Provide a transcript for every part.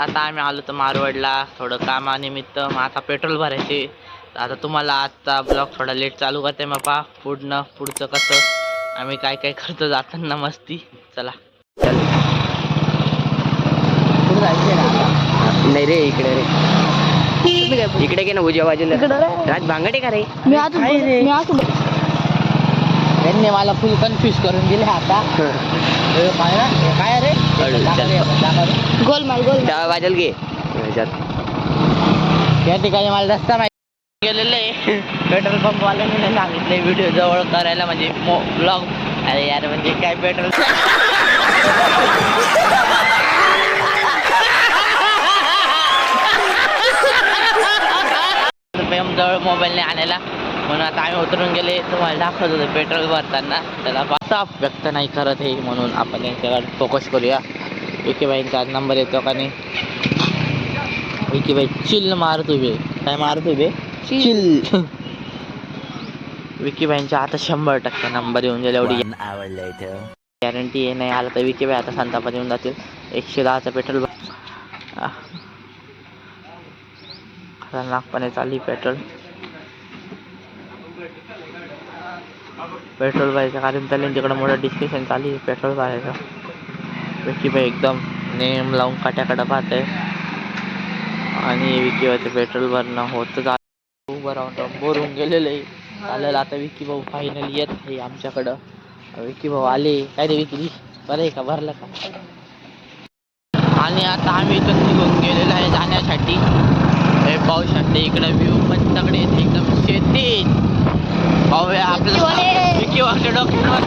आता आम्ही आलो तर मारवाडला थोडं कामानिमित्त. मग आता पेट्रोल भरायचे. आता तुम्हाला आजचा ब्लॉग थोडा लेट चालू करते. मग पहा पुढचं कसं आम्ही काय काय करतो जाताना मस्ती. चला पुढे जायचंय ना. नाही रे इकडे रे इकडे के ना उजव्या बाजूला राज भांगडे का रे. त्यांनी मला फुल कन्फ्युज करून दिले आता. काय रे गोलमाल डाव्या बाजूला घे. त्या ठिकाणी मला रस्ता माहिती गेलेलं आहे. पेट्रोल पंप वाल्याने सांगितले व्हिडिओ जवळ करायला म्हणजे ब्लॉग. अरे यार म्हणजे काय पेट्रोल जवळ मोबाईलने आणायला. म्हणून आता आम्ही उतरून गेले. तुम्हाला दाखवत होतो पेट्रोल भरताना. त्याला आता व्यक्त नाही करत हे म्हणून आपण यांच्याकडे फोकस करूया. विकीबाईंचा नंबर येतो का नाही. विकीबाई चिल मारत उभे. काय मारत उभे चिल. विकीबाईंच्या आता 100% नंबर येऊन जाईल एवढी गॅरंटी आहे. नाही आला तर विकीबाई आता संतापात येऊन जातील. 110चा पेट्रोल खतरनाकपणे चालली पेट्रोल भरायचं. कारण त्याला तिकडं मोठं डिस्कशन चालू आहे पेट्रोल भरायचं. विकीबाई एकदम नेम लावून काट्याकडं पाहते. आणि विकीबाईचं पेट्रोल भरणं होतं झालं. उभं राहून बोर होऊन गेलेलं आहे. चालेल आता विकी भाऊ फायनली येत आहे आमच्याकडं. विकी भाऊ आले. काय रे विकी बरं आहे का भरलं का. आणि आता आम्ही इथून निघून गेलेलो आहे जाण्यासाठी. हे पाहू शकते इकडे व्ह्यू पण सगळे एकदम शेती. पाहूया आपलं विकी भाऊच्या डोक्यावर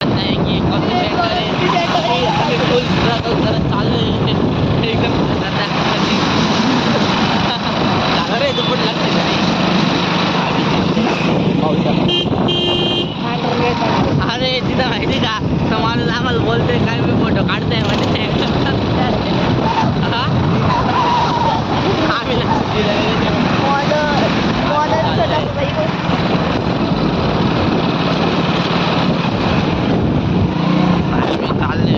नाही की फुल स्ट्रगल करत चाललोय एकदम. अरे तू पण लागते अरे तिथं माहिती का तर माणूस आम्हाला बोलतोय काय मी फोटो काढतोय म्हणजे आम्ही लक्ष दिलं. आम्ही चालले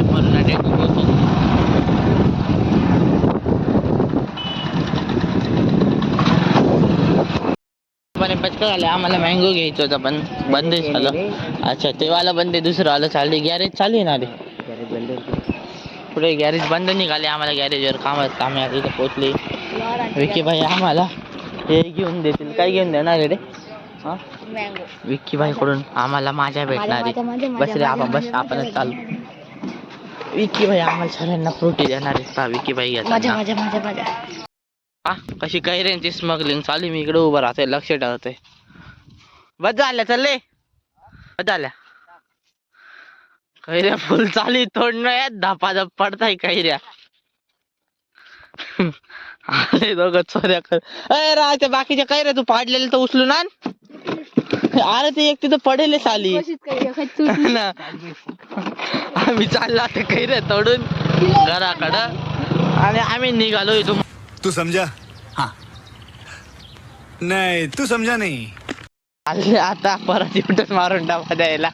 पचका झालं. आम्हाला मँगो घ्यायचं होतं पण बंद झालं. अच्छा ते वाला बंद आहे. दुसरं आलं चालले. गॅरेज चालू आहे ना रे. पुढे गॅरेज बंद निघाले. आम्हाला गॅरेजवर कामात आम्ही आता इथं पोचले. विकी भाई आम्हाला हे घेऊन देतील. काय घेऊन देणार रे. हा विकी भाई कडून आम्हाला माझ्या भेटणार आहे. बस रे आपण बस आपणच चालू. विकी भाई आम्हाला सगळ्यांना फ्रुटी देणार आहे. विकी भाई कशी कैऱ्यांची स्मगलिंग चालू. मी इकडे उभं राहतोय लक्ष ठेवतोय. बस झाल्या चालले बस झाल्या. कैऱ्या फुल चालू तोडणं धपाधप पडताय कैऱ्या. अरे दोघं चोऱ्या कर. अरे राहते बाकीच्या कैऱ्या तू पाडलेले तर उचलून आण. अरे ते एक तिथं पडेल साली ना. आम्ही चाललो आता कैऱ्या तोडून घराकडं. आणि आम्ही निघालो इथून. तू समझा हाँ नहीं तू समझा नहीं. आता परत युटर्न मारून डबा द्यायला.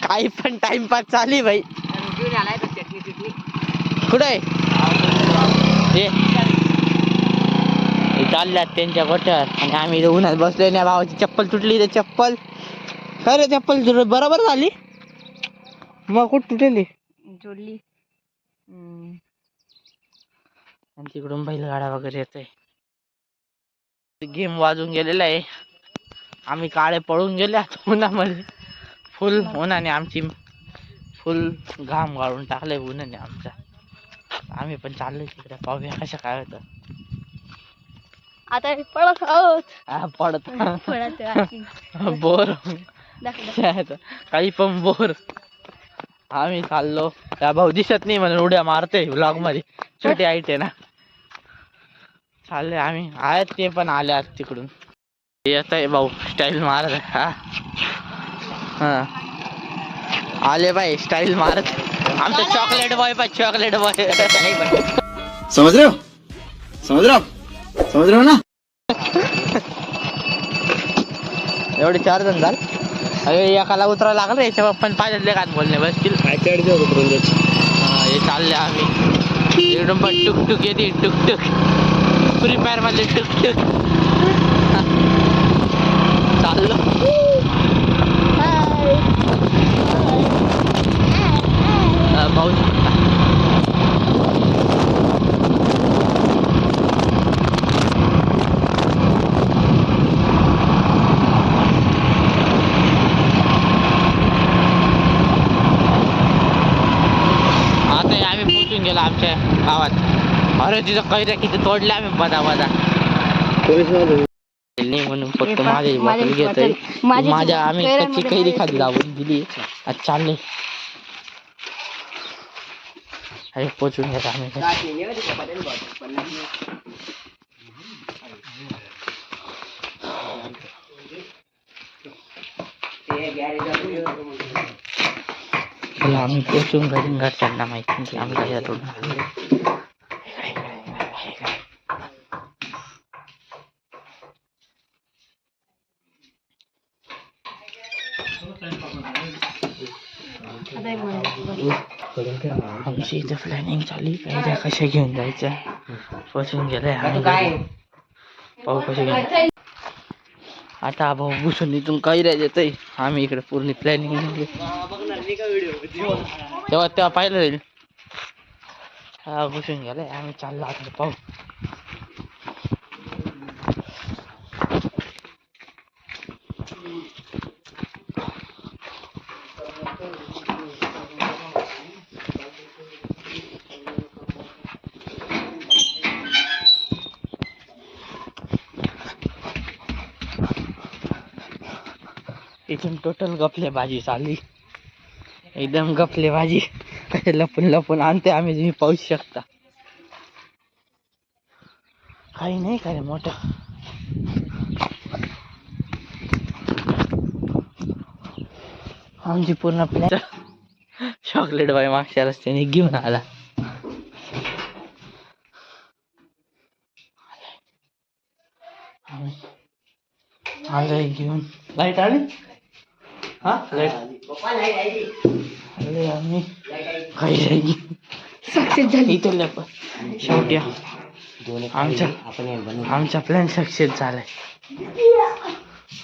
काही पण टाइमपास चालली भाई. कुठे चालल्यात त्यांच्या गोट्यावर. आणि आम्ही उन्हात बसलोय ना. भावाची चप्पल तुटली. ते चप्पल काय रे चप्पल बरोबर झाली मग कुठं तुटली जोडली. आणि तिकडून बैलगाडा वगैरे येतोय. गेम वाजून गेलेला आहे. आम्ही काळे पळून गेले उन्हामध्ये. फुल उन्हाने आमची फुल घाम गाळून टाकले उन्हाने आमचा. आम्ही पण चाललोय तिकडे. पाहूया कसं काय होतं. आता पळत आहोत. पडत बोर काही पण बोर. आम्ही चाललो. त्या भाऊ दिसत नाही म्हणून उड्या मारते व्लॉग मध्ये. छोटी हाईट आहे ना. चालले आम्ही आहेत ते पण आले आज तिकडून. येत आहे भाऊ स्टाईल मारत. हा आले बाई स्टाईल मारत. आमचं चॉकलेट बॉय पण चॉकलेट बॉय. समझ रहे हो ना. एवढे 4 जण झाले. अरे एकाला उतरायला लागलं. याच्या पण पाहिजे गात बोलणे बसतील. हे चालले आम्ही इकडून पण टुकटुक येते टुकटुक फ्री फायर मध्ये टुकटुक चाललो पाऊस आता आम्ही पोचून गेलो आमच्या गावात अरे तिथं कैऱ्या किती तोडल्या आम्ही बदा नाही म्हणून फक्त माझे बॉटल घेतोय माझ्या आम्ही कच्ची कैरी खाली लावून दिली आज चालले अरे पोचून घेतो आम्ही चला आम्ही पोचून घरी घरच्यांना माहिती की आम्ही कशातून आमची इथं प्लॅनिंग चालली पाहिजे कशा घेऊन जायचं पोचून गेलंय आम्ही पाहू कशा घेऊन आता भाऊ घुसून इथून काही राहायचं आम्ही इकडे पूर्ण प्लॅनिंग तेव्हा पाहिलं जाईल हा घुसून गेलाय आम्ही चाललो आता पाहू इथून टोटल गफलेबाजी चालली एकदम गफलेबाजी लपून लपून आणते आम्ही तुम्ही पाहू शकता काही नाही काय मोठं आमची पूर्ण प्लॅन चॉकलेट बाई मागच्या रस्त्याने घेऊन आला आलंय घेऊन लाईट आली हा लाईट आले आम्ही काही सक्सेस झाली इथे शेवटी आमचा प्लॅन सक्सेस झालाय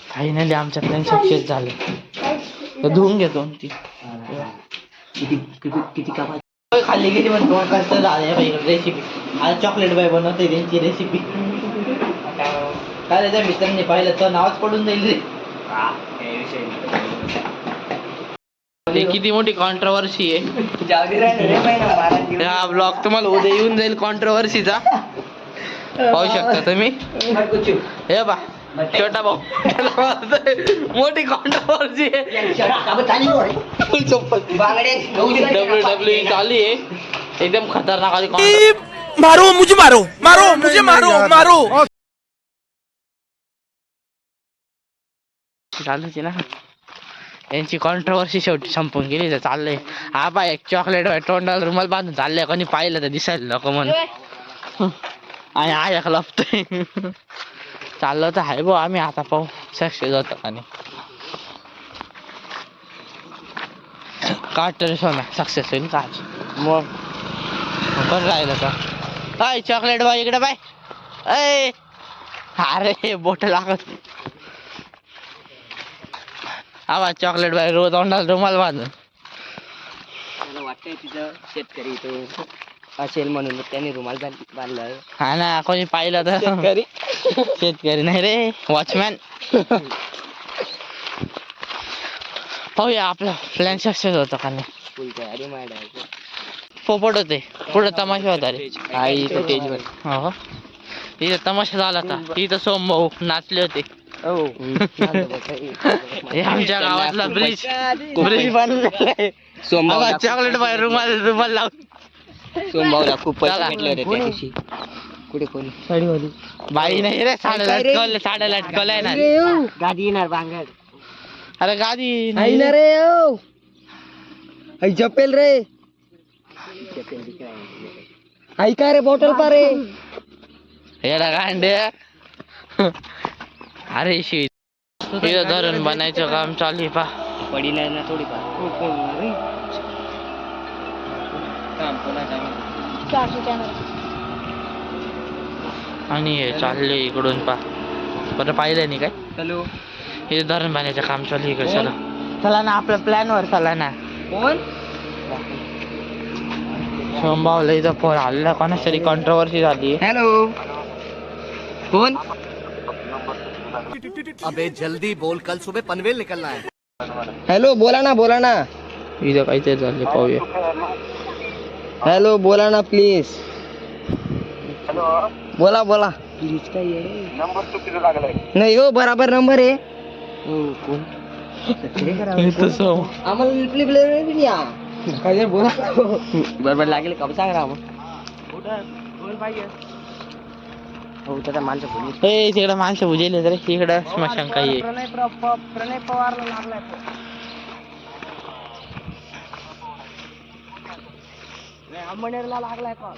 फायनली आमचा प्लॅन सक्सेस झालाय धुवून घेतो ती किती कापा खाल्ली गेली पण दोन कसं झालं रेसिपी आज चॉकलेट बाय बनवते त्यांची रेसिपी काय त्या मित्रांनी पाहिलं तर नावच पडून जाईल रे किती मोठी कॉन्ट्रोवर्सी आहे हा ब्लॉग तुम्हाला उद्या येऊन जाईल कॉन्ट्रोवर्सीचा पाहू शकता तुम्ही हे बा छोटा भाऊ मोठी कॉन्ट्रोवर्सी WWE चालू आहे एकदम खतरनाक आली मारो मुझे मारो चालूच ना यांची कॉन्ट्रोवर्सी शेवटी संपून गेली तर चाललंय हा बा एक चॉकलेट तोंडाला रुमाल बांधून चाललंय कोणी पाहिलं तर दिसायला नको म्हणून आणि आय लपतोय चाललं तर आहे भाऊ आम्ही आता पाहू सक्सेस होतो आणि का तर सोना सक्सेस होईल का मग पण राहिलं का काय चॉकलेट बाय इकडे बाय अय अरे बोट लागत आवाज चॉकलेट बाय रोज तोंडाला रुमाल बांधून मला वाटतंय तिथं शेतकरी तो असेल म्हणून त्याने रुमाल बांधलाय हा ना कोणी पाहिलं तर शेतकरी नाही रे वॉचमॅन पाहूया आपला प्लॅन सक्सेस होता का नाही फुल तयारी मांडाय पोपट होते पुढे तमाशा होता रे आई स्टेजवर हो इथं तमाशा झाला होता इथं सोमभाऊ नाचले होते हे आमच्या गावातला ब्रिज बनलाय चॉकलेट बाय रुमाल लावून सोमभाऊला खूप पैसे भेटले होते त्या दिवशी कुठे कोणी साडीवाली बाई नाही रे साड्या लटकवलंय ना गादी येणार बांगड अरे गादी नाही ना रे आई जपेल रे आई काय रे बॉटल पा रे येडा गांडे अरे शी इथं धरण बनायचं काम चालू आहे पा पडी नाही ना थोडी आणि हे चालले इकडून पा बरं पाहिलं नाही काय हॅलो हे धरण बांधायचं काम चालू आहे इकडे. चला चला ना आपल्या प्लॅन वर चला ना. कोण सोमभावला इथं फोन आलेला कोणाच तरी कॉन्ट्रोवर्सी झाली. हॅलो कोण अबे जल्दी बोल, कल सुबह पनवेल निकलना है. हॅलो बोला ना इथं काहीतरी झाले पाहूया. हॅलो बोला ना प्लीज बोला प्लीज काय नाही हो बराबर नंबर आहे हो कोण इथं सोम आम्हाला काय बोला बरोबर लागेल का सांग मग हो त्याचा माणसं पोलीस ए तिकडं माणसं बुजेले रे इकडं स्मशान काही प्रणय पवारला लागलाय अंबनेरला लागलाय कॉल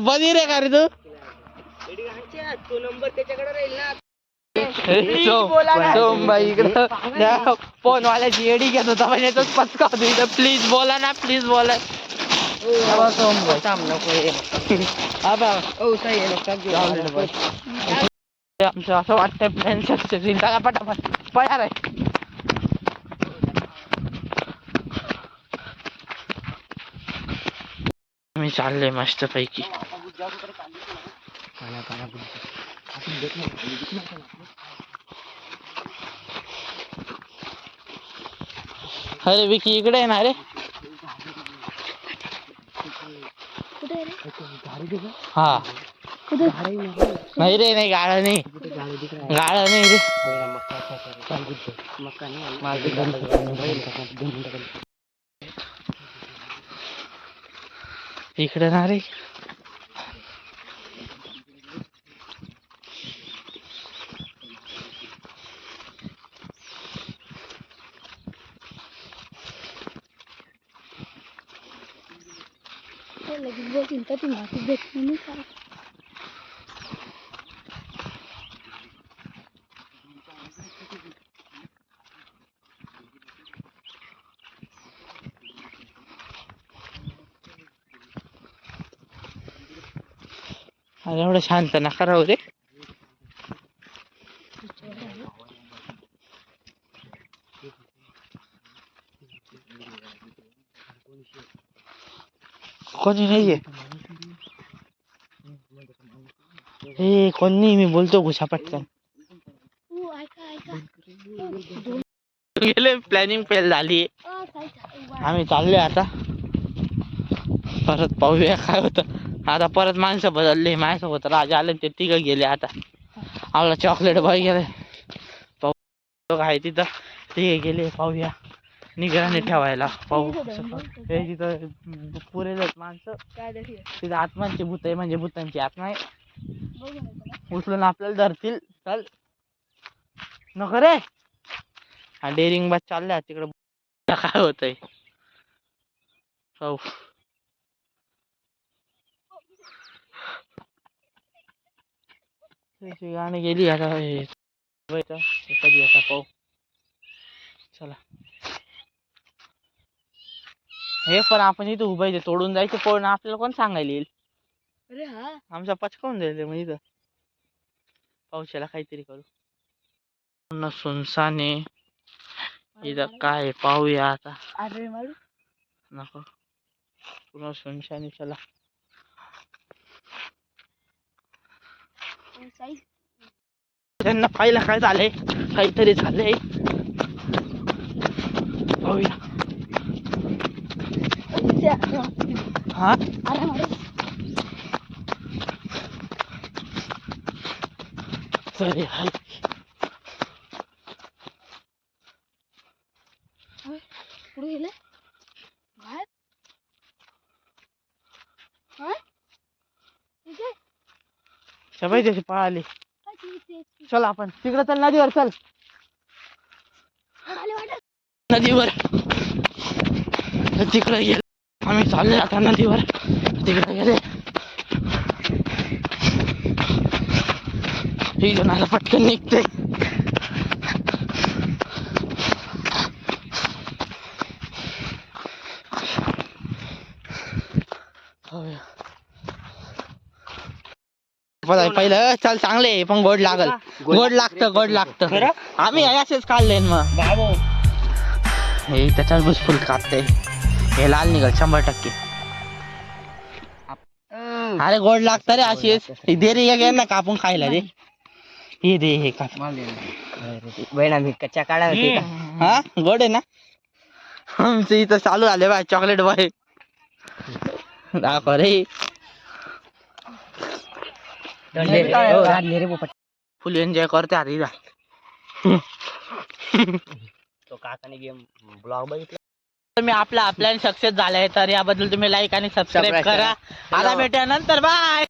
बधी रे का रे तू तो नंबर त्याच्याकडे राहील ना सोमबाई इकडं फोन वाल्याची एडी घेत होता म्हणजे तोच पचका होतो इथं. प्लीज बोला ना प्लीज बोला. सोमबाई आमचं असं वाटतंय प्लॅन सक्सेस होईल. त्याला पटापट पळा रे. मी चालले मस्त पैकी. अरे विकी इकडे आहे ना रे. हा नाही रे नाही गाळा नाही रे. इकडे ना रे. लगेच बोलतील तर ती माहिती देत नाही काय. अरे एवढं शांत नका राहू रे. कोणी नाहीये हे कोणी मी बोलतो घुसा पटकन. गेले प्लॅनिंग फेल झाली. आम्ही चाललोय आता परत पाहूया काय होतं. आता परत माणसं बदलले माझ्यासोबत राजा आले ते तिघ गेले. आता आम्हाला चॉकलेट बॉय गेले पाहू आहे तिथं ते गेले. पाहूया निगराणी ठेवायला पाहू. हे तिथं पुरेलच माणसं तिथं आत्मांची भूत आहे म्हणजे भूतांची आत्मा आहे. उचलून आपल्याला धरतील. चल नको रे. हा डेअरिंग बाज चाललाय तिकडं काय होतंय पाहू. गाणी गेली आता कधी आता पाहू. चला हे पण आपण इथं उभायचे तोडून जायचे पळून आपल्याला कोण सांगायला येईल. अरे हा आमचा पचकावून जायचं म्हणजे इथं पावसाला काहीतरी करू. पूर्ण सुनसाने इथं काय पाहूया आता. अरे मारू नको पूर्ण सुनसाने. चला त्यांना पाहिलं काय झालंय काहीतरी झालंय पाहूया. हा अरे मारू सॉरी हाय पुढे गेले बाहेर. हा इथे सबाई त्याची पळाली. चल आपण तिकडं चल नदीवर चल. नदीवर तिकडे गेले आम्ही चालले आता नदीवर. तिकडे गेले ही जणाला पटकन निघते. पहिलं चल चांगले पण गोड लागल. गोड लागतं. आम्ही असेच काढले मग बाबो हे त्याच्यात भुसफुल कापते. हे लाल निघल 100%. अरे गोड लागतं रे अशीच. दे रे एक ना कापून खायला रे. हे दे हे काप. बहीण आम्ही कच्च्या काढा होती का? हा गोड आहे ना. आमचं इथं चालू आले बाय चॉकलेट बाय. दाखव रे. फुल एन्जॉय करते अरे. तो काकाने गेम ब्लॉग बघितला. तुम्ही आपला प्लॅन सक्सेस झालाय तर याबद्दल तुम्ही लाईक आणि सबस्क्राईब करा. आता भेटूया नंतर बाय.